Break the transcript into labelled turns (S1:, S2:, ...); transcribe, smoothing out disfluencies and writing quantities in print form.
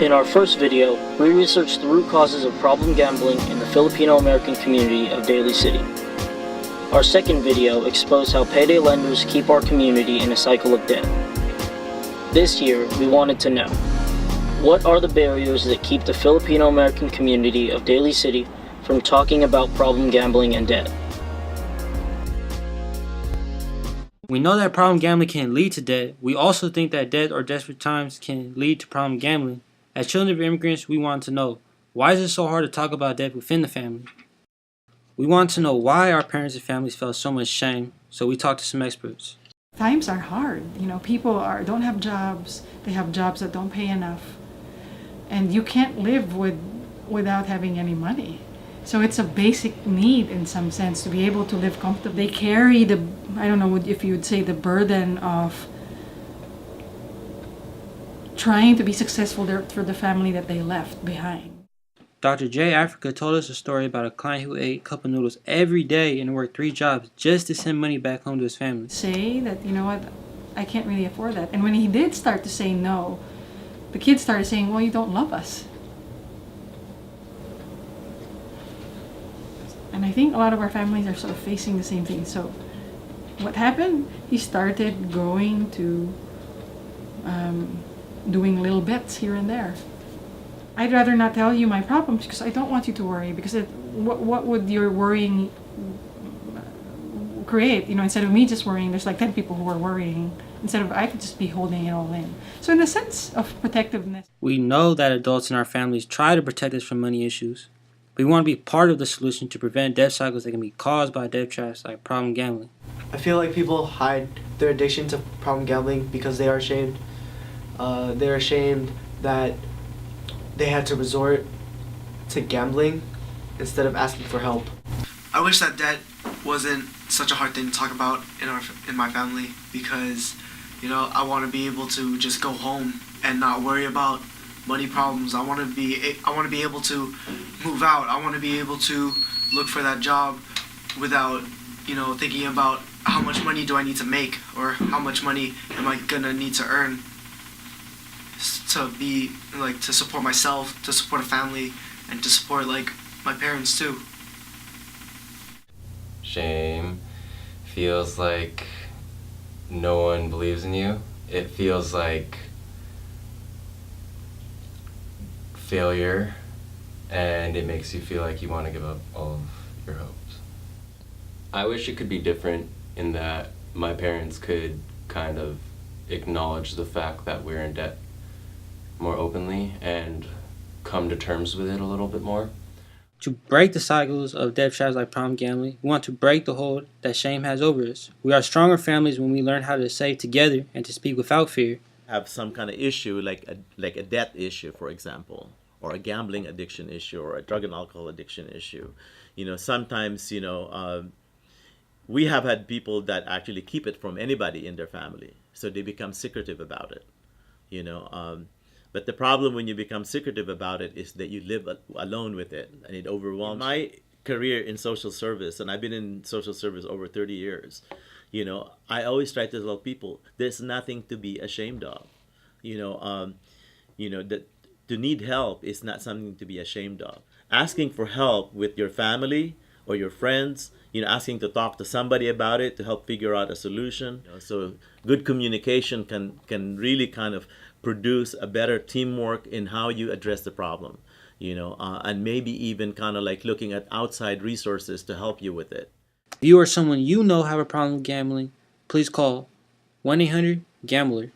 S1: In our first video, we researched the root causes of problem gambling in the Filipino-American community of Daly City. Our second video exposed how payday lenders keep our community in a cycle of debt. This year, we wanted to know, what are the barriers that keep the Filipino-American community of Daly City from talking about problem gambling and debt?
S2: We know that problem gambling can lead to debt. We also think that debt or desperate times can lead to problem gambling. As children of immigrants, we want to know, why is it so hard to talk about debt within the family? We want to know why our parents and families felt so much shame, so we talked to some experts.
S3: Times are hard. People don't have jobs. They have jobs that don't pay enough. And you can't live without having any money. So it's a basic need in some sense to be able to live comfortably. They carry I don't know if you would say, the burden of trying to be successful for the family that they left behind.
S2: Dr. J. Africa told us a story about a client who ate cup of noodles every day and worked 3 jobs just to send money back home to his family.
S3: Say that, I can't really afford that. And when he did start to say no, the kids started saying, well, you don't love us. And I think a lot of our families are sort of facing the same thing. So what happened? He started going to doing little bets here and there. I'd rather not tell you my problems because I don't want you to worry, because what would your worrying create? Instead of me just worrying, there's like 10 people who are worrying, instead of I could just be holding it all in. So in the sense of protectiveness.
S2: We know that adults in our families try to protect us from money issues. We want to be part of the solution to prevent debt cycles that can be caused by debt traps like problem gambling.
S4: I feel like people hide their addiction to problem gambling because they are ashamed. They're ashamed that they had to resort to gambling instead of asking for help. I wish that debt wasn't such a hard thing to talk about in my family, because I want to be able to just go home and not worry about money problems. I want to be able to move out. I want to be able to look for that job without thinking about how much money do I need to make, or how much money am I gonna need to earn to support myself, to support a family, and to support my parents too.
S5: Shame feels like no one believes in you. It feels like failure, and it makes you feel like you want to give up all of your hopes. I wish it could be different in that my parents could kind of acknowledge the fact that we're in debt more openly and come to terms with it a little bit more.
S2: To break the cycles of debt traps like problem gambling, we want to break the hold that shame has over us. We are stronger families when we learn how to save together and to speak without fear.
S6: Have some kind of issue like a debt issue, for example, or a gambling addiction issue, or a drug and alcohol addiction issue. Sometimes we have had people that actually keep it from anybody in their family, so they become secretive about it. But the problem when you become secretive about it is that you live alone with it, and it overwhelms. My career in social service, and I've been in social service over 30 years, I always try to tell people there's nothing to be ashamed of. That to need help is not something to be ashamed of. Asking for help with your family or your friends, asking to talk to somebody about it to help figure out a solution. So good communication can really kind of produce a better teamwork in how you address the problem, and maybe even kind of like looking at outside resources to help you with it.
S2: If you or someone you know have a problem with gambling, please call 1-800-GAMBLER.